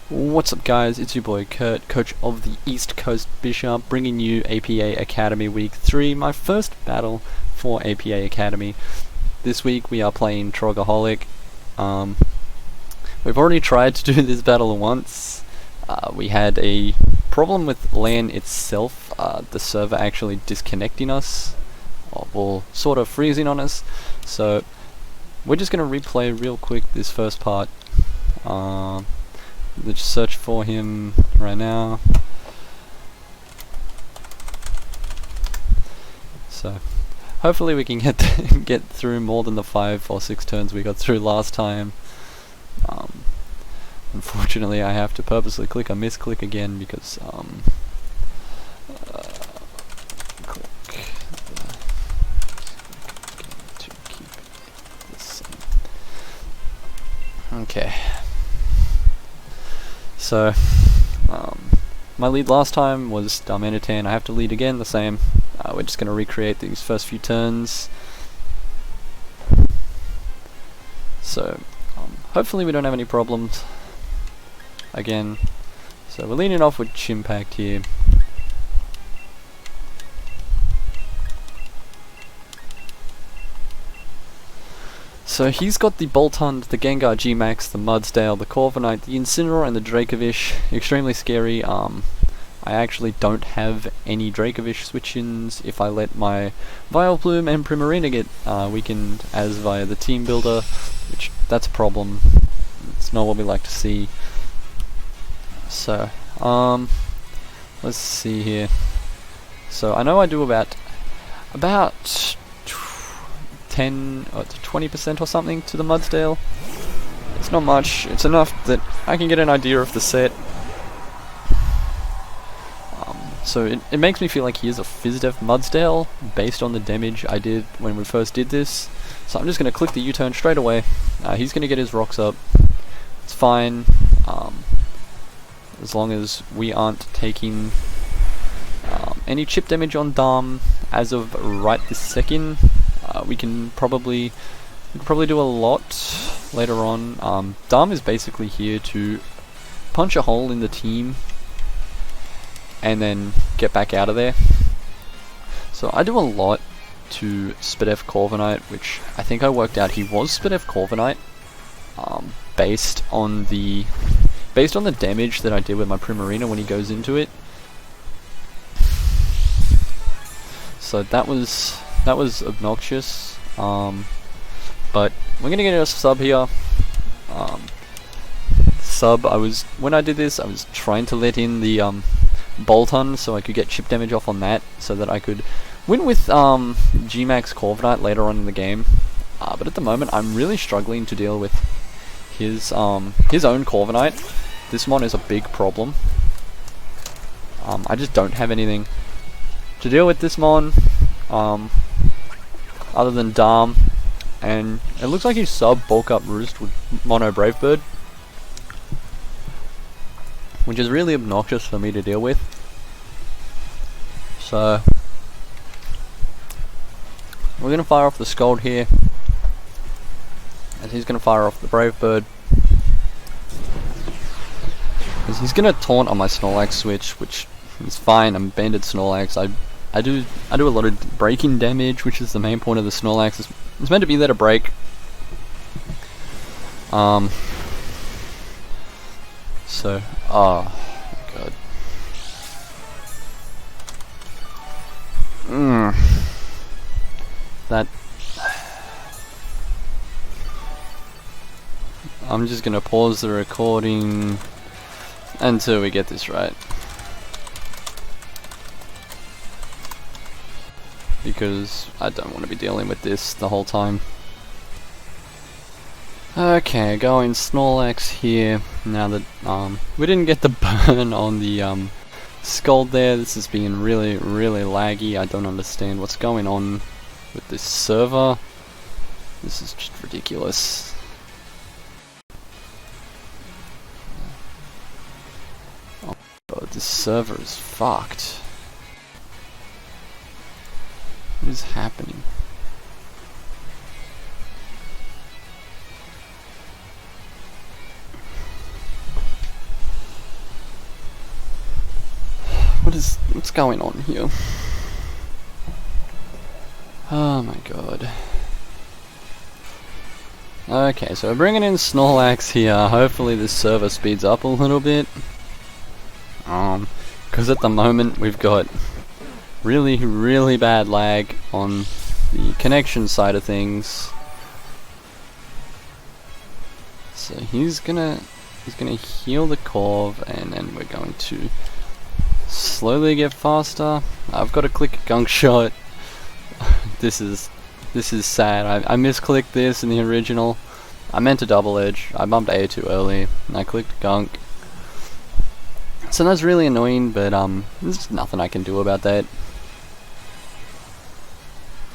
What's up guys, it's your boy Kurt, coach of the East Coast Bishop, bringing you APA Academy Week 3, my first battle for APA Academy. This week we are playing Trogaholic. We've already tried to do this battle once. We had a problem with LAN itself, the server actually disconnecting us, or sort of freezing on us, so we're just going to replay real quick this first part. Let's search for him right now. So hopefully we can get through more than the 5 or 6 turns we got through last time. Unfortunately I have to purposely click a misclick again because okay. So, my lead last time was dumb entertain. I have to lead again, the same. We're just going to recreate these first few turns. So, hopefully we don't have any problems. Again, so we're leading off with Chimpact here. So he's got the Boltund, the Gengar G-Max, the Mudsdale, the Corviknight, the Incineroar, and the Dracovish. Extremely scary. I actually don't have any Dracovish switch-ins. If I let my Vileplume and Primarina get weakened as via the team builder, which that's a problem. It's not what we like to see. So, let's see here. So I know I do about 10 or 20% or something to the Mudsdale. It's not much, it's enough that I can get an idea of the set. So it makes me feel like he is a Fizdef Mudsdale based on the damage I did when we first did this. So I'm just going to click the U-turn straight away. He's going to get his rocks up. It's fine, as long as we aren't taking any chip damage on Dom as of right this second. We can probably do a lot later on. Dom is basically here to punch a hole in the team and then get back out of there. So I do a lot to Spadef Corviknight, which I think I worked out he was Spadef Corviknight, based on the damage that I did with my Primarina when he goes into it. So that was obnoxious, but we're gonna get a sub here. When I did this, I was trying to let in the Boltund so I could get chip damage off on that, so that I could win with G-Max Corviknight later on in the game. But at the moment, I'm really struggling to deal with his own Corviknight. This mon is a big problem. I just don't have anything to deal with this mon. Other than Dom, and it looks like he's sub bulk up Roost with Mono Brave Bird, which is really obnoxious for me to deal with. So we're gonna fire off the Scald here, and he's gonna fire off the Brave Bird, because he's gonna taunt on my Snorlax switch, which is fine. I'm banded Snorlax. I do a lot of breaking damage, which is the main point of the Snorlax. It's meant to be there to break. So, oh god. That. I'm just gonna pause the recording until we get this right, because I don't want to be dealing with this the whole time. Okay, going Snorlax here. Now that we didn't get the burn on the Scald there, this is being really laggy. I don't understand what's going on with this server. This is just ridiculous. Oh god, this server is fucked. What is happening? What's going on here? Oh my god. Okay, so we're bringing in Snorlax here. Hopefully this server speeds up a little bit. Because at the moment we've got really bad lag on the connection side of things. So he's gonna heal the Corv, and then we're going to slowly get faster. I've got to click a gunk shot. This is sad. I misclicked this in the original. I meant to double edge. I bumped A too early, and I clicked gunk. So that's really annoying, but there's nothing I can do about that.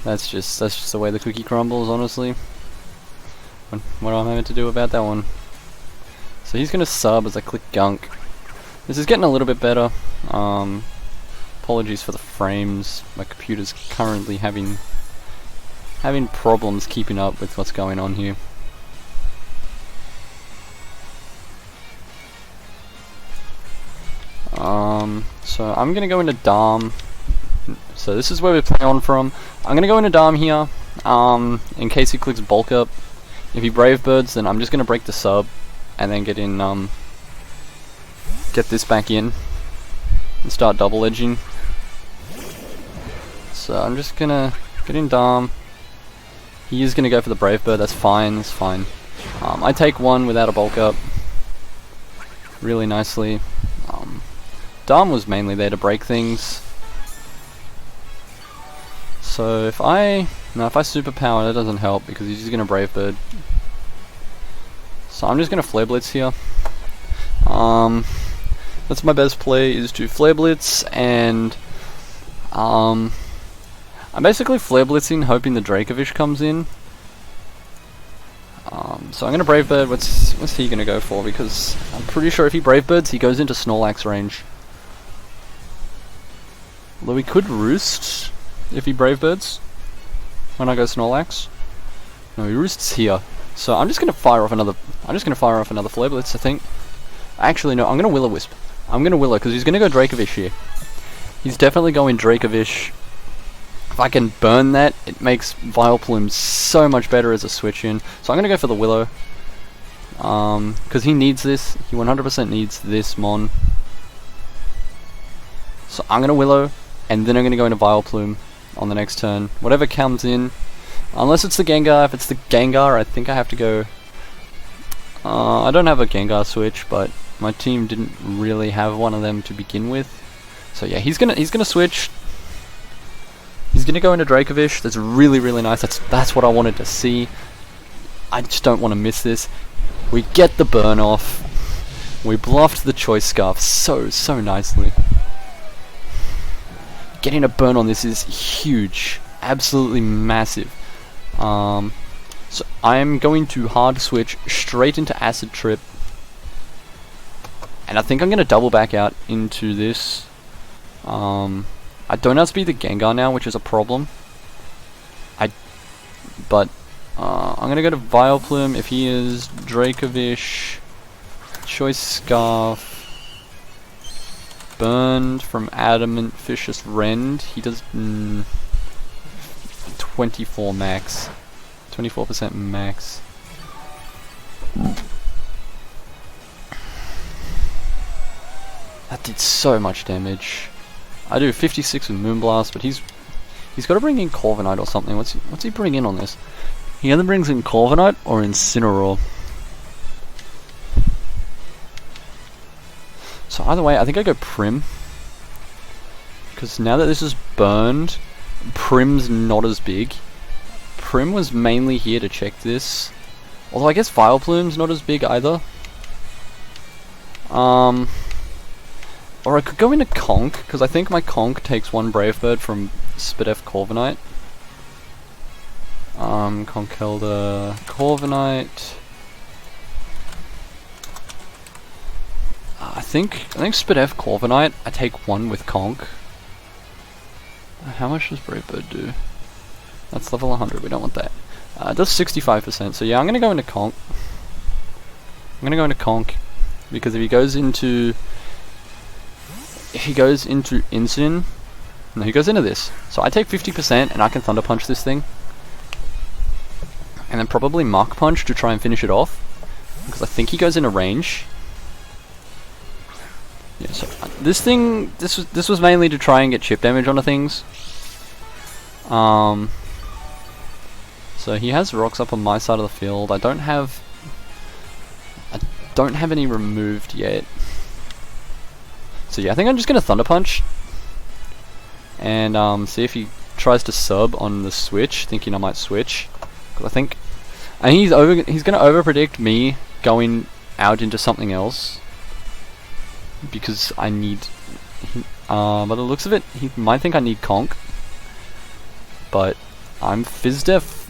That's just the way the cookie crumbles, honestly. What am I meant to do about that one? So he's gonna sub as I click gunk. This is getting a little bit better. Apologies for the frames. My computer's currently having problems keeping up with what's going on here. So I'm gonna go into Dom. So this is where we play on from. I'm gonna go into Dom here, in case he clicks bulk up. If he Brave Birds, then I'm just gonna break the sub, and then get in, get this back in, and start double edging. So I'm just gonna get in Dom. He is gonna go for the Brave Bird. That's fine. That's fine. I take one without a bulk up, really nicely. Dom was mainly there to break things. So if I superpower, that doesn't help because he's just gonna Brave Bird. So I'm just gonna Flare Blitz here. That's my best play, is to Flare Blitz, and I'm basically Flare Blitzing, hoping the Dracovish comes in. So I'm gonna Brave Bird. What's he gonna go for? Because I'm pretty sure if he Brave Birds, he goes into Snorlax range. Although he could Roost if he Brave Birds when I go Snorlax. No, he Roosts here. So I'm just gonna fire off another. Flare Blitz, I think. Actually, no. I'm gonna Will-O-Wisp. I'm gonna Willow because he's gonna go Dracovish here. He's definitely going Dracovish. If I can burn that, it makes Vileplume so much better as a switch in. So I'm gonna go for the Willow. Because he needs this. He 100% needs this Mon. So I'm gonna Willow, and then I'm gonna go into Vileplume on the next turn. Whatever comes in. Unless it's the Gengar. If it's the Gengar, I think I have to go... I don't have a Gengar switch, but my team didn't really have one of them to begin with. So yeah, he's gonna switch. He's gonna go into Dracovish. That's really nice. That's what I wanted to see. I just don't want to miss this. We get the burn off. We bluffed the Choice Scarf so nicely. Getting a burn on this is huge. Absolutely massive. So I'm going to hard switch straight into Acid Trip, and I think I'm going to double back out into this. I don't outspeed the Gengar now, which is a problem. But I'm going to go to Vileplume. If he is Dracovish, Choice Scarf, burned from Adamant Vicious Rend, he does 24 max. 24% max. That did so much damage. I do 56 with Moonblast, but he's got to bring in Corviknight or something. What's he bring in on this? He either brings in Corviknight or Incineroar. So either way, I think I go Prim, because now that this is burned, Prim's not as big. Prim was mainly here to check this. Although I guess Vileplume's not as big either. Or I could go into Conk, because I think my Conk takes one Brave Bird from Spadef Corviknight. Conkeldurr, Corviknight. I think Spadef Corviknight, I take one with Conk. How much does Brave Bird do? That's level 100, we don't want that. It does 65%, so yeah, I'm gonna go into Conk. because if he goes into if he goes into Instant, no, he goes into this. So I take 50% and I can Thunder Punch this thing. And then probably Mach Punch to try and finish it off. Because I think he goes into range. Yeah, so this thing, this was mainly to try and get chip damage onto things. So he has rocks up on my side of the field. I don't have any removed yet. So yeah, I think I'm just gonna Thunder Punch and see if he tries to sub on the switch, thinking I might switch. Cause I think he's gonna overpredict me going out into something else because I need. By the looks of it, he might think I need Conk, but I'm Fizdef.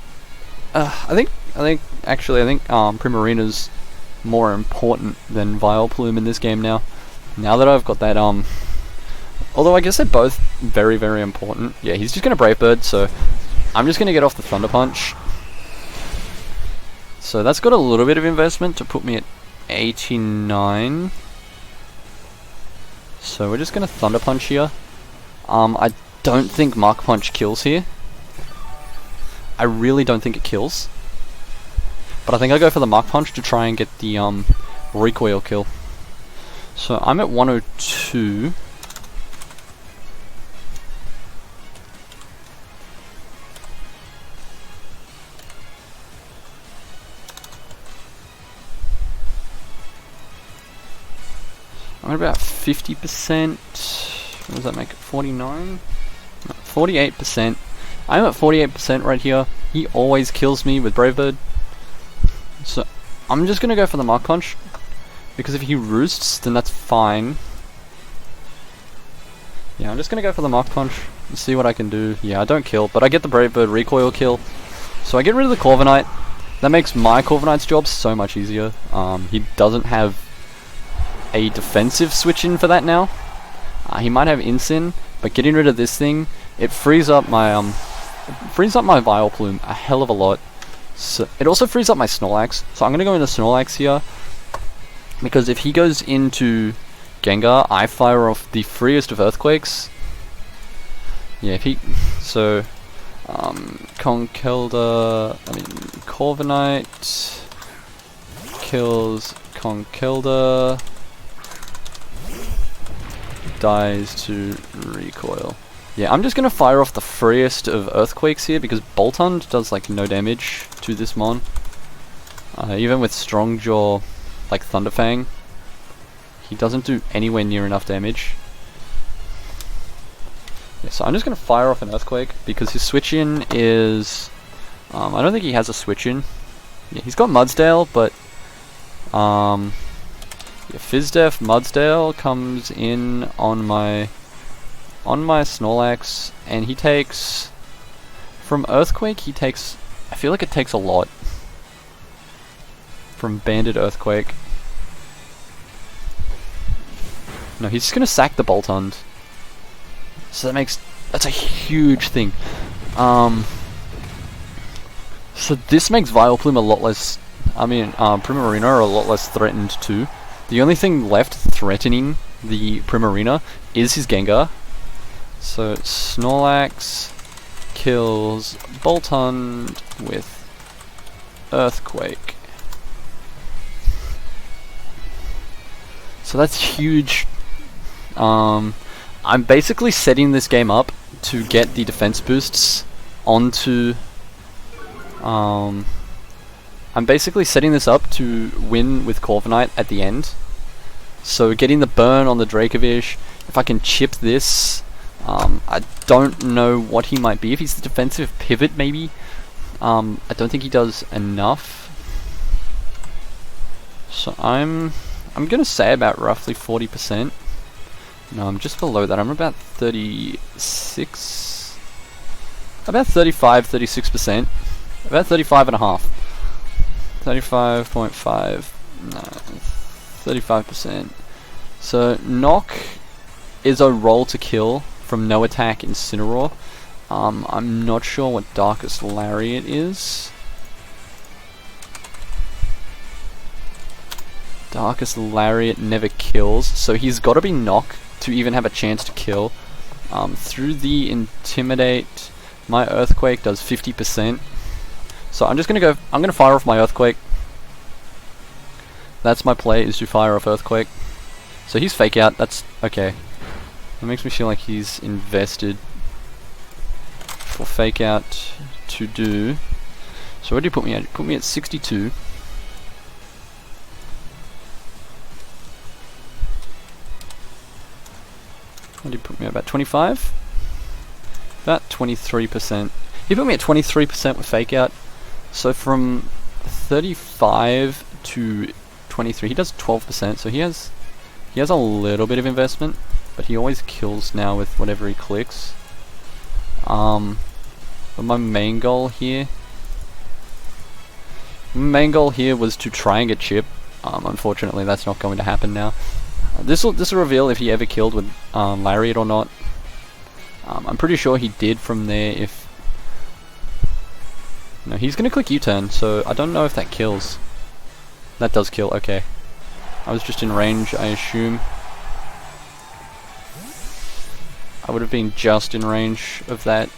I think Primarina's more important than Vileplume in this game now. Now that I've got that, although I guess they're both very, very important. Yeah, he's just gonna Brave Bird, so I'm just gonna get off the Thunder Punch. So that's got a little bit of investment to put me at 89. So we're just gonna Thunder Punch here. I don't think Mach Punch kills here. I really don't think it kills. But I think I go for the Mach Punch to try and get the recoil kill. So I'm at 102. I'm at about 50%. What does that make it? 49? No, 48%. I'm at 48% right here. He always kills me with Brave Bird. So I'm just gonna go for the Mach Punch, because if he roosts, then that's fine. Yeah, I'm just gonna go for the Mach Punch and see what I can do. Yeah, I don't kill, but I get the Brave Bird recoil kill. So I get rid of the Corviknight. That makes my Corviknight's job so much easier. He doesn't have a defensive switch in for that now. He might have Incin, but getting rid of this thing, it frees up my Vileplume a hell of a lot. So it also frees up my Snorlax. So I'm gonna go into Snorlax here, because if he goes into Gengar, I fire off the freest of Earthquakes. Yeah, if he Corviknight kills Conkeldurr, dies to recoil. Yeah, I'm just gonna fire off the freest of Earthquakes here, because Boltund does like no damage to this mon. Even with Strongjaw, like Thunderfang, he doesn't do anywhere near enough damage. Yeah, so I'm just gonna fire off an Earthquake, because his switch in is... I don't think he has a switch in. Yeah, he's got Mudsdale, but... yeah, Fizdef Mudsdale comes in on my Snorlax, and he takes... From Earthquake, he takes... I feel like it takes a lot. From Banded Earthquake. No, he's just gonna sack the Boltund. So that's a huge thing. So this makes Vileplume a lot less... Primarina a lot less threatened too. The only thing left threatening the Primarina is his Gengar. So Snorlax kills Boltund with Earthquake. So that's huge. I'm basically setting this game up to get the defense boosts onto... I'm basically setting this up to win with Corviknight at the end. So getting the burn on the Dracovish, if I can chip this, I don't know what he might be. If he's the defensive pivot, maybe. I don't think he does enough. So I'm gonna say about roughly 40%. No, I'm just below that. I'm about 36... About 35, 36%. About 35.5. 35.5. No, 35%. So Knock is a roll to kill from no attack Incineroar. I'm not sure what Darkest Lariat is. Darkest Lariat never kills, so he's got to be Knock to even have a chance to kill. Through the Intimidate, my Earthquake does 50%. So I'm gonna fire off my Earthquake. That's my play, is to fire off Earthquake. So he's Fake Out, that's okay. That makes me feel like he's invested for Fake Out to do. So what do you put me at? Put me at 62. What do you put me at? About 25? About 23%. He put me at 23% with Fake Out. So from 35 to 23, he does 12%. So he has a little bit of investment, but he always kills now with whatever he clicks. But my main goal here was to try and get Chip. Unfortunately, that's not going to happen now. This will reveal if he ever killed with Lariat or not. I'm pretty sure he did from there. If no, he's gonna click U-turn, so I don't know if that kills. That does kill. Okay, I was just in range, I assume. I would have been just in range of that.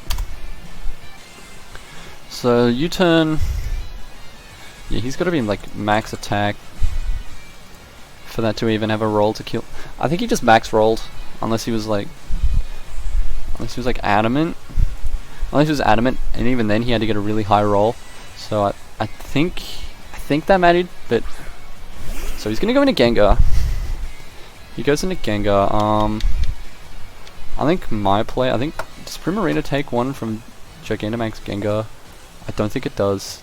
So U-turn. Yeah, he's got to be in like max attack for that to even have a roll to kill. I think he just max rolled, unless he was like adamant. Unless he was adamant, and even then he had to get a really high roll. So I think that mattered, but so he's gonna go into Gengar. He goes into Gengar. I think my play. Does Primarina take one from Gigantamax Gengar? I don't think it does.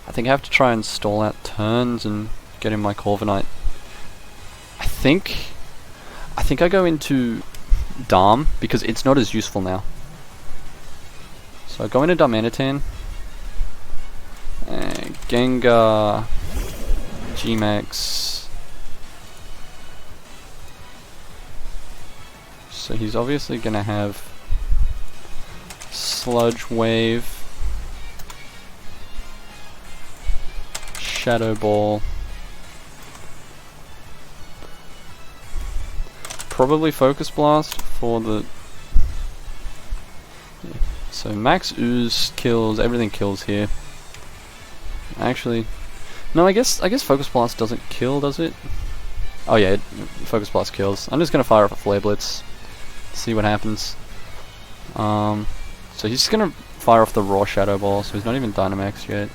I think I have to try and stall out turns and get in my Corviknight. I think I go into Dharm because it's not as useful now. So I go into Darmanitan. And Gengar, G-Max. So he's obviously gonna have Sludge Wave, Shadow Ball, probably Focus Blast for the. Yeah. So Max Ooze kills, everything kills here. Actually, no, I guess Focus Blast doesn't kill, does it? Oh yeah, Focus Blast kills. I'm just gonna fire up a Flare Blitz, see what happens. So he's just gonna fire off the raw Shadow Ball, so he's not even Dynamax yet.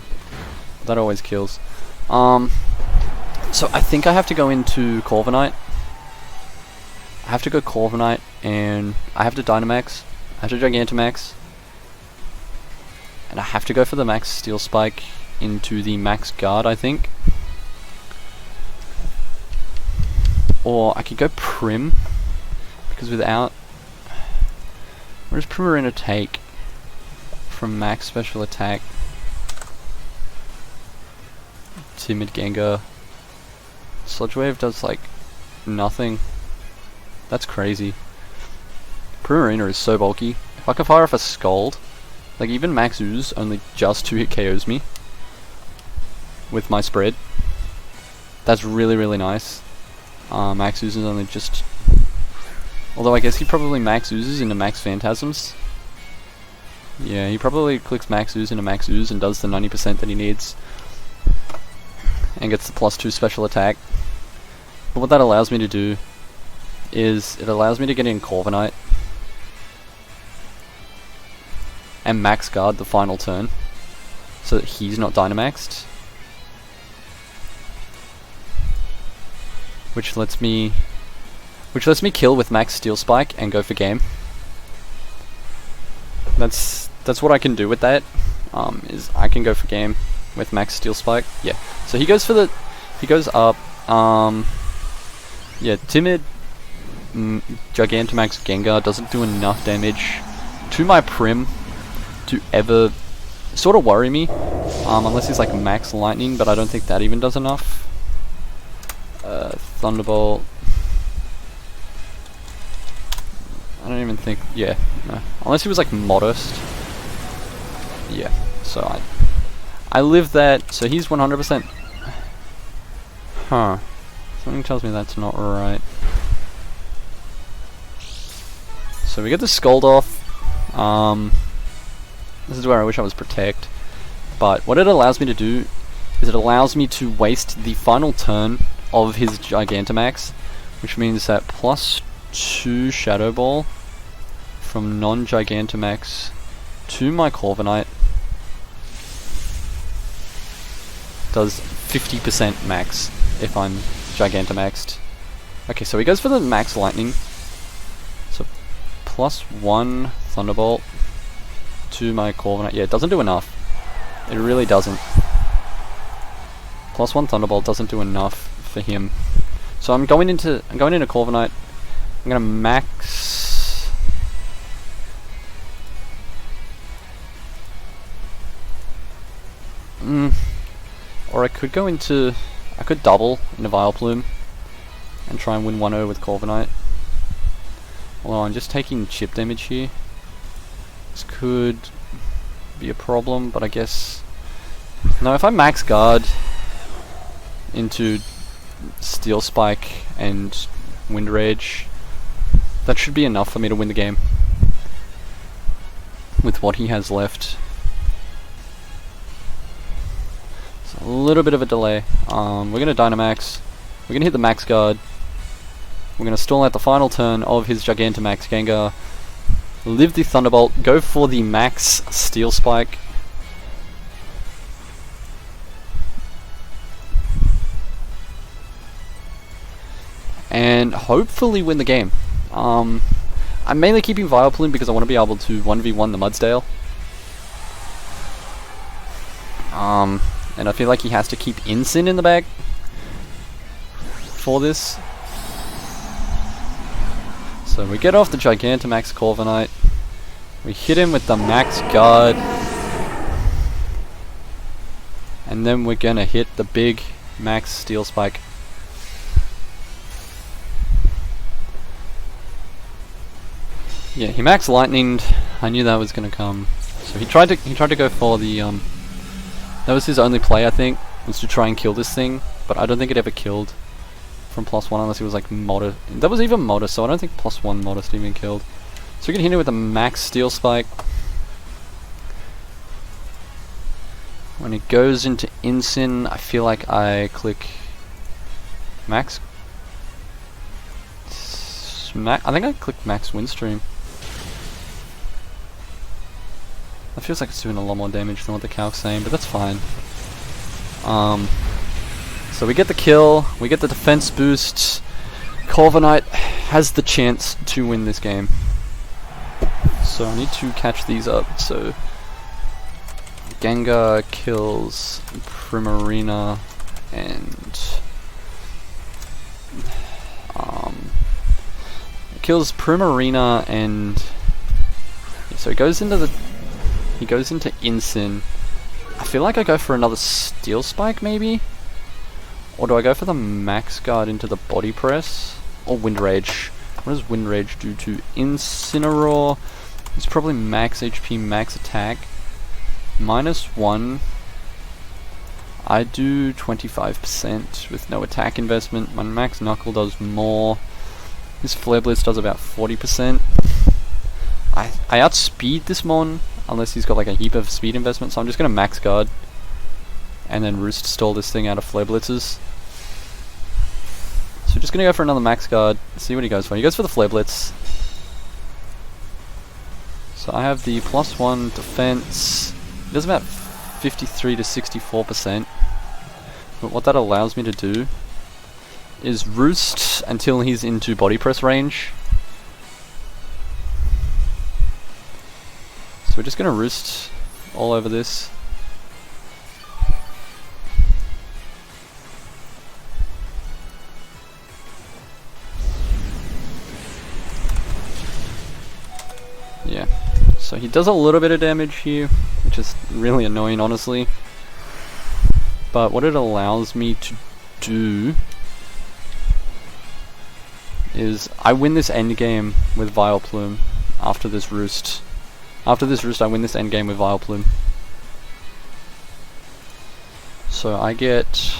That always kills. So I think I have to go into Corviknight. I have to go Corviknight, and I have to Dynamax. I have to Gigantamax. And I have to go for the Max Steel Spike into the Max Guard, I think. Or I could go Prim, because without... What does Primarina take from Max Special Attack? Timid Gengar. Sludge Wave does like nothing. That's crazy. Primarina is so bulky. If I can fire off a Scald, like even Max Ooze only just 2-hit KOs me with my spread. That's really, really nice. Max Ooze is only just... Although I guess he probably Max Oozes into Max Phantasms. Yeah, he probably clicks Max Ooze into Max Ooze and does the 90% that he needs. And gets the +2 special attack. But what that allows me to do is it allows me to get in Corviknight and Max Guard the final turn, so that he's not Dynamaxed. Which lets me kill with Max Steel Spike and go for game. That's what I can do with that. Is I can go for game with Max Steel Spike. Yeah. So he goes up. Yeah, Timid Gigantamax Gengar doesn't do enough damage to my Prim to ever sort of worry me. Unless he's like Max Lightning, but I don't think that even does enough. Thunderbolt. I don't even think, yeah, no. Unless he was like Modest. Yeah, so I live that, so he's 100%. Huh. Something tells me that's not right. So we get the Scold off. This is where I wish I was Protect. But what it allows me to do is it allows me to waste the final turn of his Gigantamax, which means that +2 Shadow Ball from non-Gigantamax to my Corviknight does 50% max if I'm Gigantamaxed. Okay, so he goes for the Max Lightning. So +1 Thunderbolt to my Corviknight. Yeah, it doesn't do enough. It really doesn't. +1 Thunderbolt doesn't do enough for him. So I'm going into Corviknight. I'm gonna max. Or I could double into Vileplume and try and win 1-0 with Corviknight. Although I'm just taking chip damage here. This could be a problem, but I guess... No, if I max guard into Steel Spike and Wind Rage, that should be enough for me to win the game with what he has left. So a little bit of a delay. We're going to Dynamax. We're going to hit the max guard. We're going to stall out the final turn of his Gigantamax Gengar. Live the Thunderbolt. Go for the max Steel Spike. And hopefully win the game. I'm mainly keeping Vileplume because I want to be able to 1v1 the Mudsdale. And I feel like he has to keep Incin in the bag for this. So we get off the Gigantamax Corviknight. We hit him with the Max Guard. And then we're gonna hit the big Max Steel Spike. Yeah, he Max Lightninged. I knew that was gonna come. So he tried to go for the that was his only play, I think, was to try and kill this thing, but I don't think it ever killed from +1 unless he was like modest. That was even modest, so I don't think +1 modest even killed. So we can hit him with a Max Steel Spike. When it goes into Incin, I feel like I click Max. I think I clicked Max Windstream. That feels like it's doing a lot more damage than what the calc's saying, but that's fine. So we get the kill, we get the defense boost. Corviknight has the chance to win this game. So I need to catch these up. So Gengar kills Primarina and kills Primarina and so he goes into Incin. I feel like I go for another Steel Spike maybe? Or do I go for the Max Guard into the Body Press? Or Wind Rage? What does Wind Rage do to Incineroar? It's probably max HP, max attack. -1. I do 25% with no attack investment. My Max Knuckle does more. This Flare Blitz does about 40%. I outspeed this Mon, unless he's got like a heap of speed investment, so I'm just going to Max Guard. And then Roost stall this thing out of Flare Blitzes. So just going to go for another Max Guard, see what he goes for. He goes for the Flare Blitz. So I have the +1 defense. It does about 53 to 64%. But what that allows me to do is Roost until he's into Body Press range. So we're just going to Roost all over this. Yeah, so he does a little bit of damage here, which is really annoying honestly. But what it allows me to do is I win this endgame with Vileplume after this Roost. After this Roost I win this endgame with Vileplume. So I get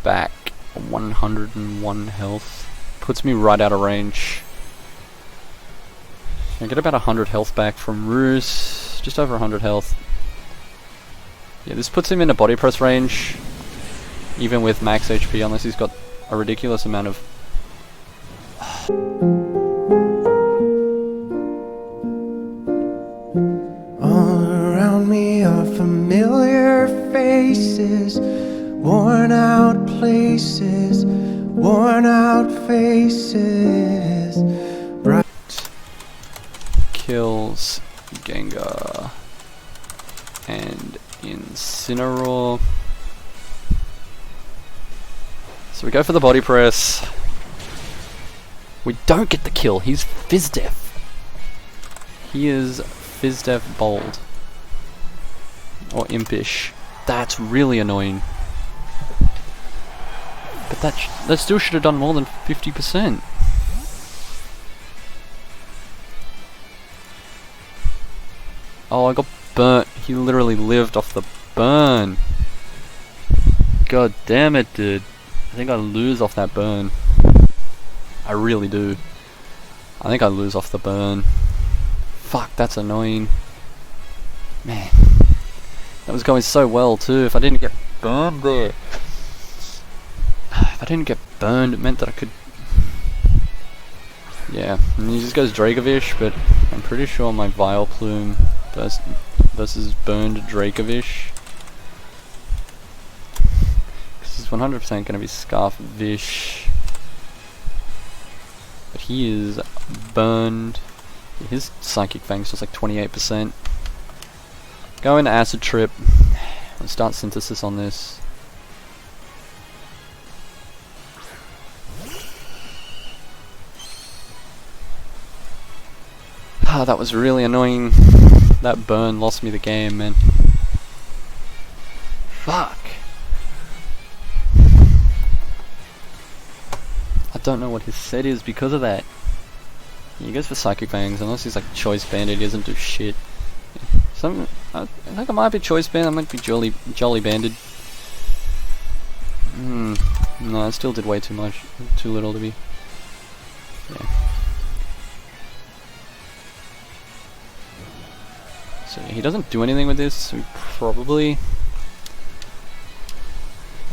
back 101 health. Puts me right out of range. I get about 100 health back from Roos, just over 100 health. Yeah, this puts him in a body press range, even with max HP, unless he's got a ridiculous amount of... All around me are familiar faces, worn out places, worn out faces. Bright Kills Gengar and Incineroar. So we go for the body press. We don't get the kill. He's Fizdef. He is Fizdef bold. Or impish. That's really annoying. But that still should have done more than 50%. Oh, I got burnt. He literally lived off the burn. God damn it, dude. I think I lose off that burn. I really do. I think I lose off the burn. Fuck, that's annoying. Man. That was going so well too. If I didn't get burned there. If I didn't get burned, it meant that I could... Yeah, and he just goes Dracovish, but I'm pretty sure my Vileplume versus burned Dracovish. Because he's 100% going to be Scarfvish. But he is burned. His Psychic Fang's just like 28%. Go into Acid Trip. Let's start Synthesis on this. Ah, that was really annoying. That burn lost me the game, man. Fuck. I don't know what his set is because of that. He goes for Psychic Fangs, unless he's like Choice Banded, he doesn't do shit. I think I might be Choice Band, I might be Jolly Banded. No, I still did way too much. Too little to be. Yeah. So he doesn't do anything with this, so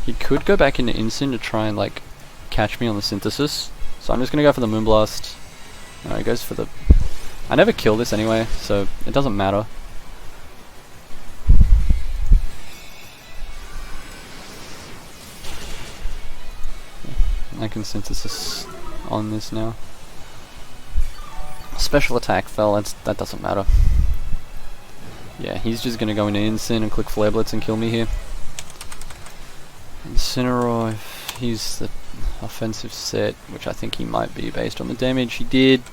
he could go back into Incin to try and like catch me on the Synthesis. So I'm just gonna go for the Moonblast. No, he goes for the... I never kill this anyway, so it doesn't matter. I can Synthesis on this now. Special attack fell, that doesn't matter. Yeah, he's just gonna go into Incin and click Flare Blitz and kill me here. Incineroar, if he's the offensive set, which I think he might be based on the damage he did.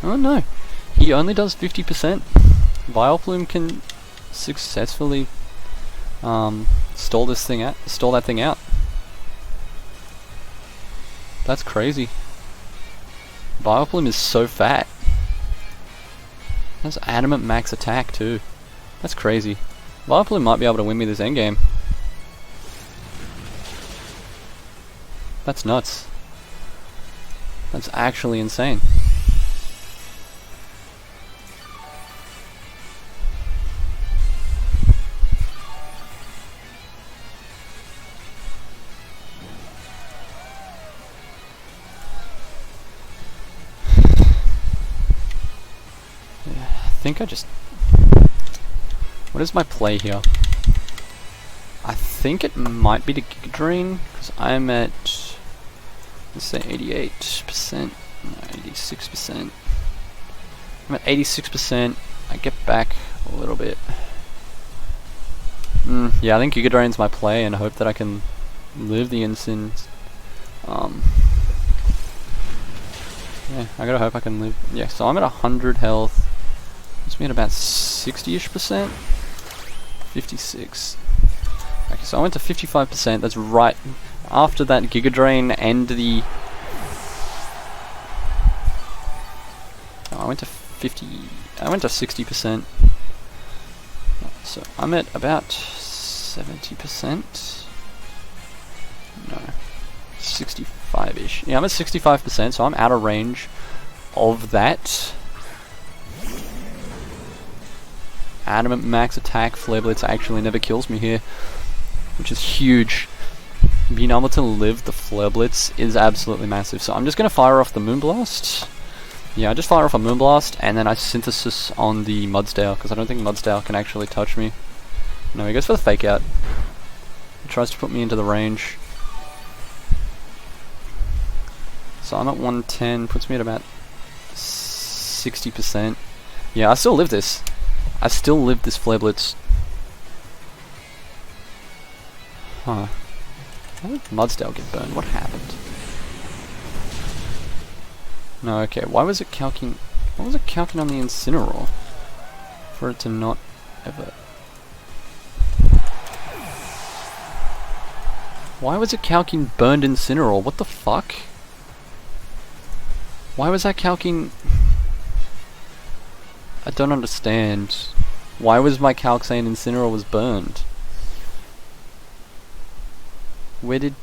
Oh no, he only does 50%. Vileplume can successfully stall that thing out. That's crazy. Vileplume is so fat. That's adamant max attack too. That's crazy. Vileplume might be able to win me this endgame. That's nuts. That's actually insane. I think I just... What is my play here? I think it might be the Giga Drain, because I'm at, let's say 88%, no, 86%. I'm at 86%, I get back a little bit. Yeah, I think Giga Drain's my play, and hope that I can live the Incin. Yeah, I gotta hope I can live. Yeah, so I'm at 100 health. It's me at about 60-ish%. 56. Okay, so I went to 55%. That's right after that Giga Drain and the... Oh, I went to 60%. So I'm at about 70%. No, 65-ish. Yeah, I'm at 65%, so I'm out of range of that. Adamant max attack, Flare Blitz actually never kills me here, which is huge. Being able to live the Flare Blitz is absolutely massive. So I'm just going to fire off the Moonblast. Yeah, I just fire off a Moonblast, and then I Synthesis on the Mudsdale, because I don't think Mudsdale can actually touch me. No, he goes for the Fake Out. He tries to put me into the range. So I'm at 110, puts me at about 60%. Yeah, I still live this. I still live this Flare Blitz. Huh. How did Mudsdale get burned? What happened? No, okay. Why was it calking? What was it calking on the Incineroar? For it to not ever... Why was it calking burned Incineroar? What the fuck? Why was that calking... I don't understand. Why was my calc saying Incineroar was burned? Where did...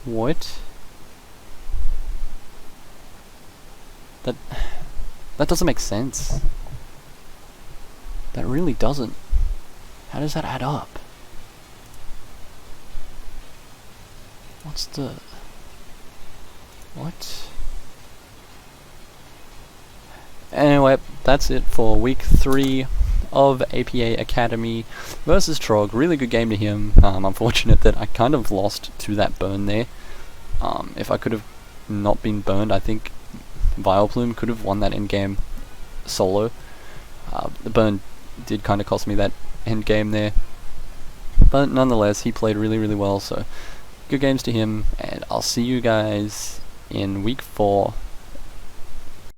What? That doesn't make sense. That really doesn't. How does that add up? What's the... What? Anyway, that's it for week 3 of APA Academy versus Trog. Really good game to him. Unfortunate that I kind of lost to that burn there. If I could have not been burned, I think Vileplume could have won that endgame solo. The burn did kind of cost me that endgame there. But nonetheless, he played really, really well, so good games to him, and I'll see you guys in week 4